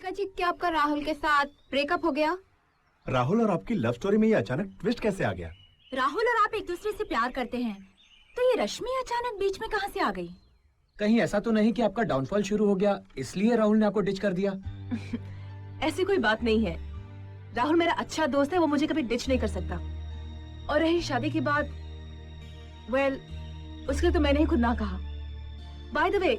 मल्लिका जी, क्या आपका राहुल के साथ ब्रेकअप हो गया? राहुल और आपकी लव स्टोरी में ये अचानक ट्विस्ट कैसे आ गया? राहुल और आप एक दूसरे से प्यार करते हैं, तो ये रश्मि अचानक बीच में कहाँ से आ गई? कहीं ऐसा तो नहीं कि आपका डाउनफॉल शुरू हो गया इसलिए राहुल ने आपको डिच कर दिया? ऐसी कोई बात नहीं है। राहुल मेरा अच्छा दोस्त है, वो मुझे कभी डिच नहीं कर सकता। और रही शादी की बात, उसके लिए तो मैंने ही खुद ना कहा। By the way,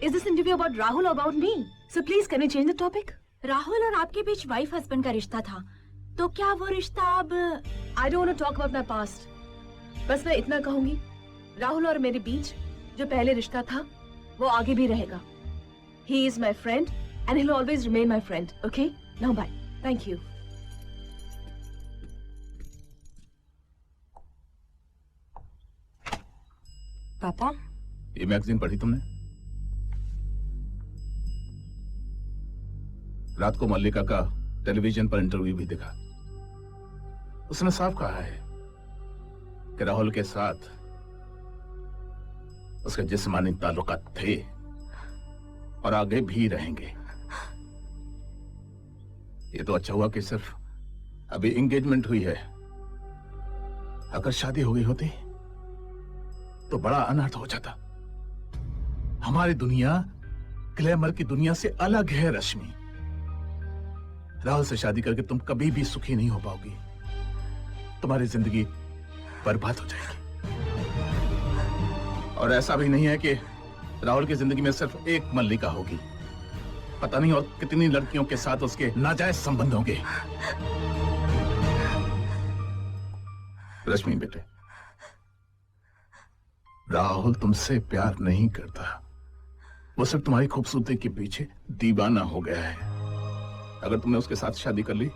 is this interview about Rahul और about me? So please can you change the topic? Rahul और आपके बीच वाइफ हस्बैंड का रिश्ता था, तो क्या वो रिश्ता अब? I don't want to talk about my past. बस मैं इतना कहूंगी, राहुल और मेरे बीच जो पहले रिश्ता था वो आगे भी रहेगा। He is my friend and he will always remain my friend. Okay, now bye, thank you. पापा, ये मैगजीन पढ़ी तुमने? रात को मल्लिका का टेलीविजन पर इंटरव्यू भी देखा। उसने साफ कहा है कि राहुल के साथ उसके जिस्मानी ताल्लुकात थे और आगे भी रहेंगे। ये तो अच्छा हुआ कि सिर्फ अभी एंगेजमेंट हुई है। अगर शादी हो गई होती तो बड़ा अनर्थ हो जाता। हमारी दुनिया ग्लैमर की दुनिया से अलग है रश्मि। राहुल से शादी करके तुम कभी भी सुखी नहीं हो पाओगी। तुम्हारी जिंदगी बर्बाद हो जाएगी। और ऐसा भी नहीं है कि राहुल की जिंदगी में सिर्फ एक मल्लिका होगी। पता नहीं और कितनी लड़कियों के साथ उसके नाजायज संबंध होंगे। रश्मि बेटे, राहुल तुमसे प्यार नहीं करता। वो सिर्फ तुम्हारी खूबसूरती के पीछे दीवाना हो गया है। अगर तुमने उसके साथ शादी कर ली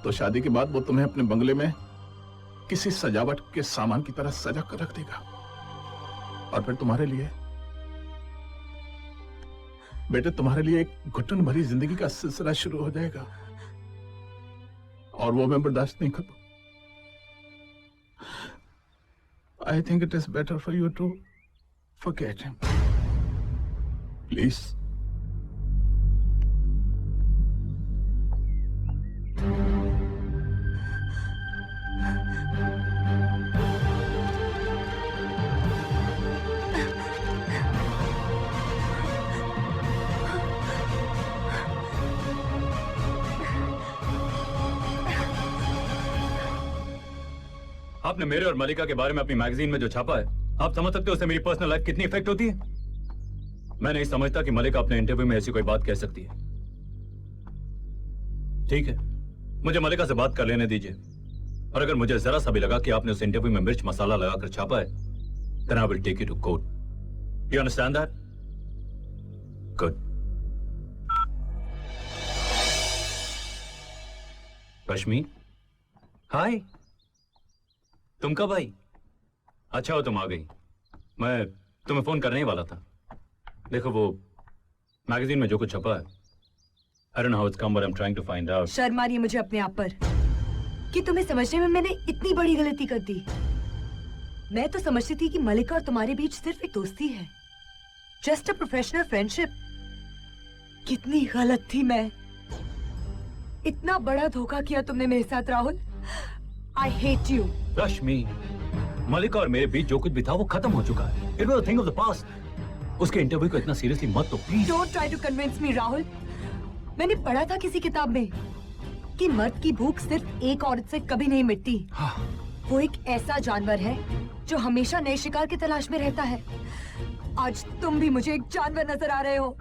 तो शादी के बाद वो तुम्हें अपने बंगले में किसी सजावट के सामान की तरह सजा कर रख देगा। और फिर तुम्हारे लिए बेटे, तुम्हारे लिए एक घुटन भरी जिंदगी का सिलसिला शुरू हो जाएगा और वो मैं बर्दाश्त नहीं करूं। I think it is better for you to forget him. Please. आपने मेरे और मल्लिका के बारे में अपनी मैगजीन में जो छापा है, आप समझ सकते हो उससे मेरी पर्सनल लाइफ कितनी इफेक्ट होती है? मैं नहीं समझता कि मल्लिका अपने इंटरव्यू में ऐसी कोई बात कह सकती है। ठीक है, मुझे मल्लिका से बात कर लेने दीजिए। और अगर मुझे जरा सा भी लगा कि आपने उस इंटरव्यू में मिर्च मसाला लगाकर छापा है, then I will take you to court. You understand that? Good. रश्मि, हाय। तुम कब आई? अच्छा हो तुम आ गई। मैं तुम्हें फोन करने ही वाला था। देखो वो मैगजीन में जो कुछ छपा है, I don't know how it's come, but I'm trying to find out. शर्म आ रही है मुझे अपने आप पर कि तुम्हें समझने में मैंने इतनी बड़ी गलती कर दी। मैं तो समझती थी कि मल्लिका और तुम्हारे बीच सिर्फ एक दोस्ती है, जस्ट अ प्रोफेशनल फ्रेंडशिप। कितनी गलत थी मैं। इतना बड़ा धोखा किया तुमने मेरे साथ राहुल। I hate you. रश्मि, मल्लिका और मेरे बीच जो कुछ भी था वो खत्म हो चुका है। It was a thing of the past. उसके इंटरव्यू को इतना सीरियसली मत लो please. Don't try to convince me, Rahul. मैंने पढ़ा था किसी किताब में कि मर्द की भूख सिर्फ एक औरत से कभी नहीं मिटती। वो एक ऐसा जानवर है जो हमेशा नए शिकार की तलाश में रहता है। आज तुम भी मुझे एक जानवर नजर आ रहे हो।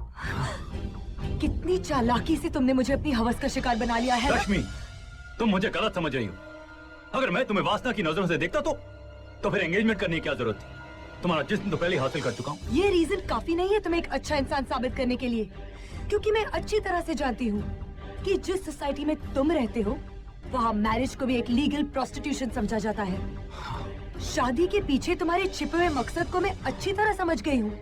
कितनी चालाकी से तुमने मुझे अपनी हवस का शिकार बना लिया है। रश्मि, तुम मुझे गलत समझ रही हो। अगर मैं तुम्हें वासना की नजरों से देखता तो फिर एंगेजमेंट करने की क्या जरूरत थी? तुम्हारा जिस्म तो पहले हासिल कर चुका हूँ। ये रीजन काफी नहीं है तुम्हें एक अच्छा इंसान साबित करने के लिए, क्योंकि मैं अच्छी तरह से जानती हूँ कि जिस सोसाइटी में तुम रहते हो वहाँ मैरिज को भी एक लीगल प्रोस्टिट्यूशन समझा जाता है। शादी के पीछे तुम्हारे छिपे हुए मकसद को मैं अच्छी तरह समझ गई हूँ।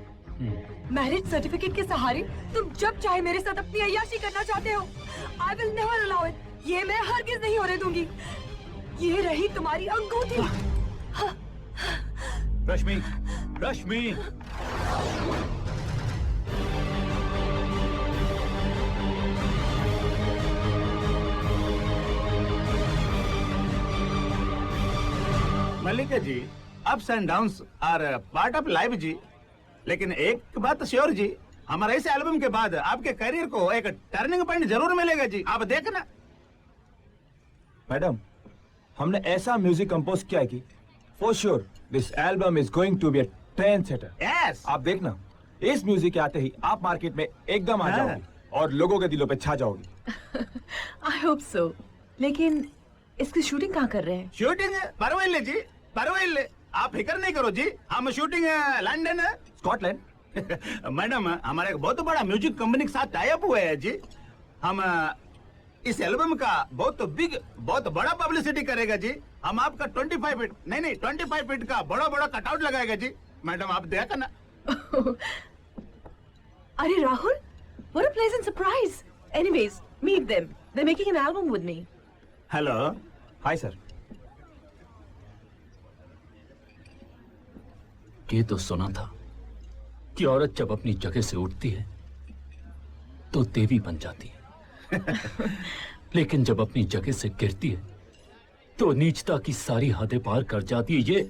मैरिज सर्टिफिकेट के सहारे तुम जब चाहे मेरे साथ अपनी अय्याशी करना चाहते हो। I will never allow it. ये मैं हरगिज नहीं होने दूंगी। ये रही तुम्हारी अंगूठी। Rashmi, Rashmi, Mallika ji, ups and downs are part of life जी। लेकिन एक बात श्योर जी, हमारे इस एल्बम के बाद आपके करियर को एक टर्निंग पॉइंट जरूर मिलेगा जी, आप देखना। मैडम, हमने ऐसा म्यूजिक कंपोज किया है कि for sure this album is going to be a trend setter. Yes, आप देखना, इस म्यूजिक के आते ही आप मार्केट में एकदम आ जाओगे और लोगों के दिलों पे छा जाओगे। I hope so. लेकिन इसकी शूटिंग कहाँ कर रहे हैं? शूटिंग परवाइले जी, परवाइले, आप फिक्र नहीं करो जी, हम शूटिंग लंदन स्कॉटलैंड। मैडम, हमारा एक बहुत बड़ा म्यूजिक कंपनी के साथ टाई अप हुआ है जी। हम इस एल्बम का बहुत बड़ा पब्लिसिटी करेगा जी। हम आपका 25 फीट नहीं 25 फीट का बड़ा बड़ा कटआउट लगाएगा जी। मैडम, आप देखा ना। अरे Rahul, what a pleasant surprise. Anyways, meet them. They're making an album with me. Hello, hi sir. ये तो सुना था कि औरत जब अपनी जगह से उठती है तो देवी बन जाती है। लेकिन जब अपनी जगह से गिरती है तो नीचता की सारी हदें पार कर जाती है।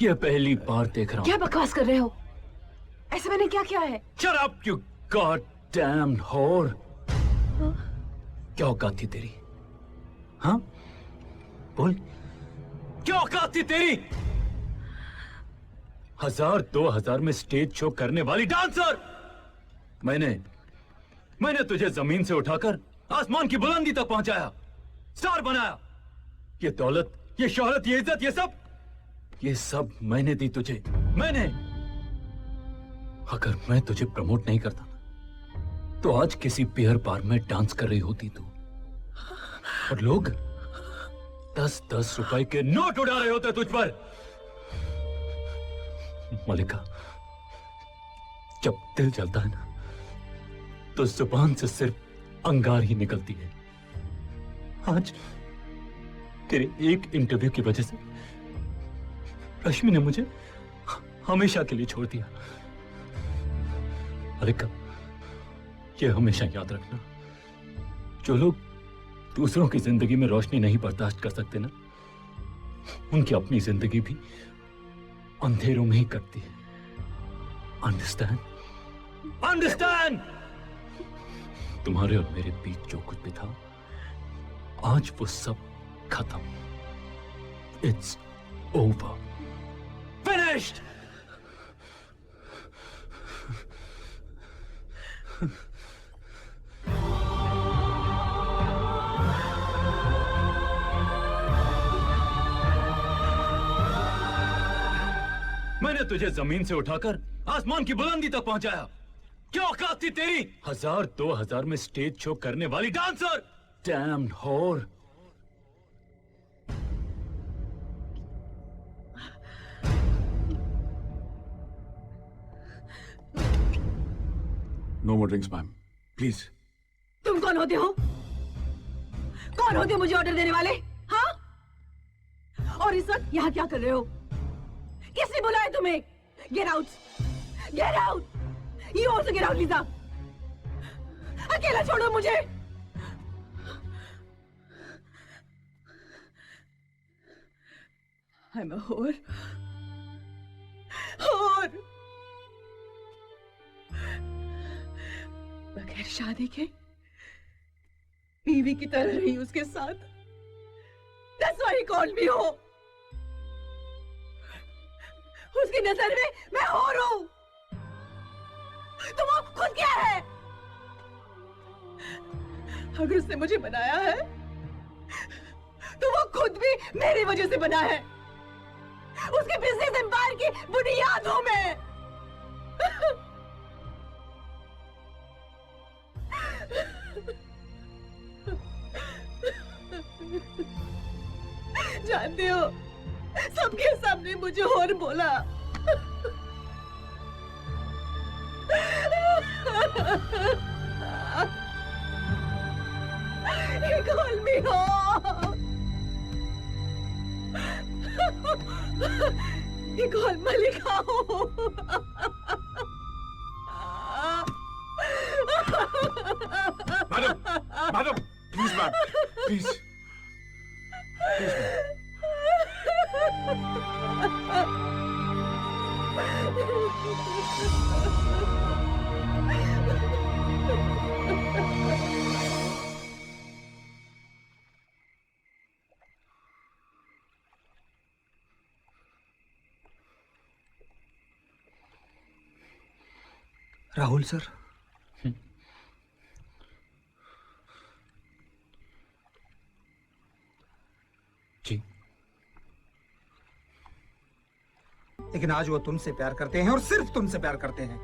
ये पहली बार देख रहा हूं। क्या बकवास कर रहे हो? ऐसे मैंने क्या किया है? Shut up, you goddamn whore! क्या औकात थी तेरी? हाँ? बोल, क्या औकात थी तेरी? 1000-2000 में स्टेज शो करने वाली डांसर! मैंने तुझे जमीन से उठाकर आसमान की बुलंदी तक पहुंचाया, स्टार बनाया। ये दौलत, ये शोहरत, ये इज्जत, ये सब मैंने दी तुझे। मैंने। अगर मैं तुझे प्रमोट नहीं करता तो आज किसी बियर बार में डांस कर रही होती तू, और लोग 10-10 रुपए के नोट उड़ा रहे होते तुझ पर। मलिका, जब दिल जलता है ना तो जुबान से सिर्फ अंगार ही निकलती है। आज तेरे एक इंटरव्यू की वजह से रश्मि ने मुझे हमेशा के लिए छोड़ दिया। मलिका, ये हमेशा याद रखना, जो लोग दूसरों की जिंदगी में रोशनी नहीं बर्दाश्त कर सकते ना, उनकी अपनी जिंदगी भी अंधेरों में ही कटती है। अंडरस्टैंड? अंडरस्टैंड? तुम्हारे और मेरे बीच जो कुछ भी था, आज वो सब खत्म। It's over, finished. मैंने तुझे जमीन से उठाकर आसमान की बुलंदी तक पहुंचाया। क्या औकात थी तेरी? 1000-2000 में स्टेज शो करने वाली dancer! Damned whore! No more drinks ma'am, please. तुम कौन होते हो? कौन होते हो मुझे ऑर्डर देने वाले? हाँ? और इस वक्त यहाँ क्या कर रहे हो? किसने बुलाया तुम्हें? Get out! Get out! You also get out, Lisa! अकेला छोड़ो मुझे! I'm a whore. Whore! बगैर शादी के बीवी की तरह रही उसके साथ। That's why he called me whore. उसकी नजर में मैं whore हूँ। तो वो खुद क्या है? अगर उसने मुझे बनाया है तो वो खुद भी मेरी वजह से बना है। उसके बिजनेस एम्पायर की बुनियाद हूं मैं। जानते हो, सबके सामने मुझे और बोला। He called me whore. He called Malika whore. Madam, please ma'am, please, please ma'am. Rahul sir, जी। लेकिन आज वो तुमसे प्यार करते हैं और सिर्फ तुमसे प्यार करते हैं।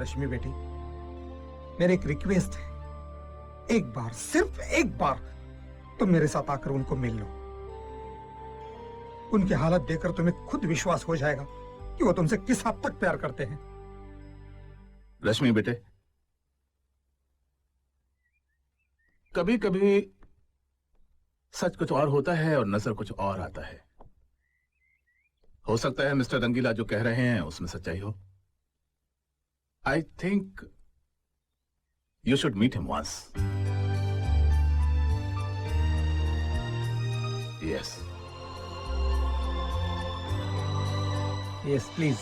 रश्मि बेटी, मेरी एक रिक्वेस्ट है, एक बार, सिर्फ एक बार तुम मेरे साथ आकर उनको मिल लो। उनकी हालत देखकर तुम्हें खुद विश्वास हो जाएगा कि वो तुमसे किस हद तक प्यार करते हैं। रश्मि बेटे, कभी कभी सच कुछ और होता है और नजर कुछ और आता है। हो सकता है मिस्टर रंगीला जो कह रहे हैं उसमें सच्चाई हो। I think you should meet him once. Yes yes please.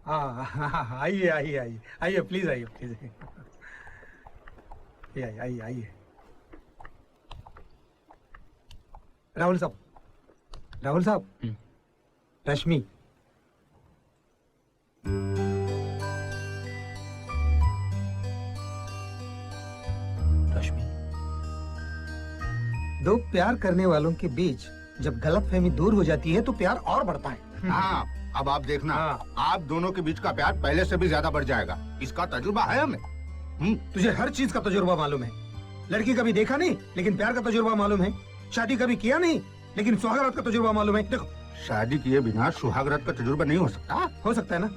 हाँ, आइए आइए आइए आइए, प्लीज आइए, प्लीज आइए आइए आइए। राहुल साहब, राहुल साहब, रश्मि। रश्मि, दो प्यार करने वालों के बीच जब गलतफहमी दूर हो जाती है तो प्यार और बढ़ता है। हाँ, अब आप देखना, आप दोनों के बीच का प्यार पहले से भी ज्यादा बढ़ जाएगा। इसका तजुर्बा है हमें। तुझे हर चीज का तजुर्बा मालूम है। लड़की कभी देखा नहीं लेकिन प्यार का तजुर्बा मालूम है। शादी कभी किया नहीं लेकिन सुहागरात का तजुर्बा मालूम है। देखो, शादी किए बिना सुहागरात का तजुर्बा नहीं हो सकता। हो सकता है ना,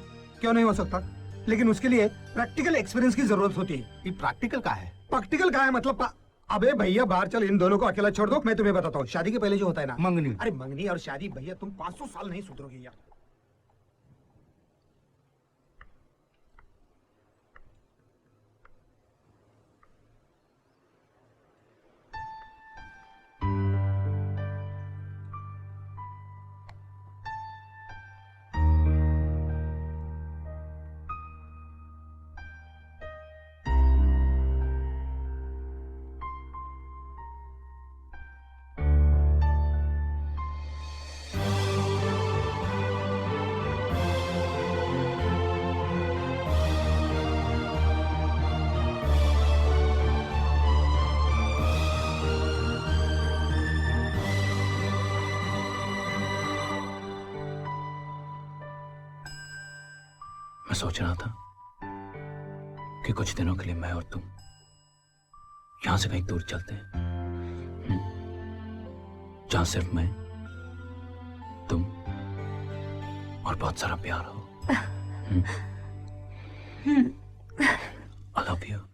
क्यों नहीं हो सकता, लेकिन उसके लिए प्रैक्टिकल एक्सपीरियंस की जरूरत होती है। ये प्रैक्टिकल का है। प्रैक्टिकल का है मतलब अबे भैया बाहर चल, इन दोनों को अकेला छोड़ दो। मैं तुम्हें बताता हूँ, शादी के पहले जो होता है ना, मंगनी। अरे मंगनी और शादी, भैया तुम 500 साल नहीं सुधरोगे यार। मैं सोच रहा था कि कुछ दिनों के लिए मैं और तुम यहां से कहीं दूर चलते हैं, जहां सिर्फ मैं, तुम और बहुत सारा प्यार हो। I love you.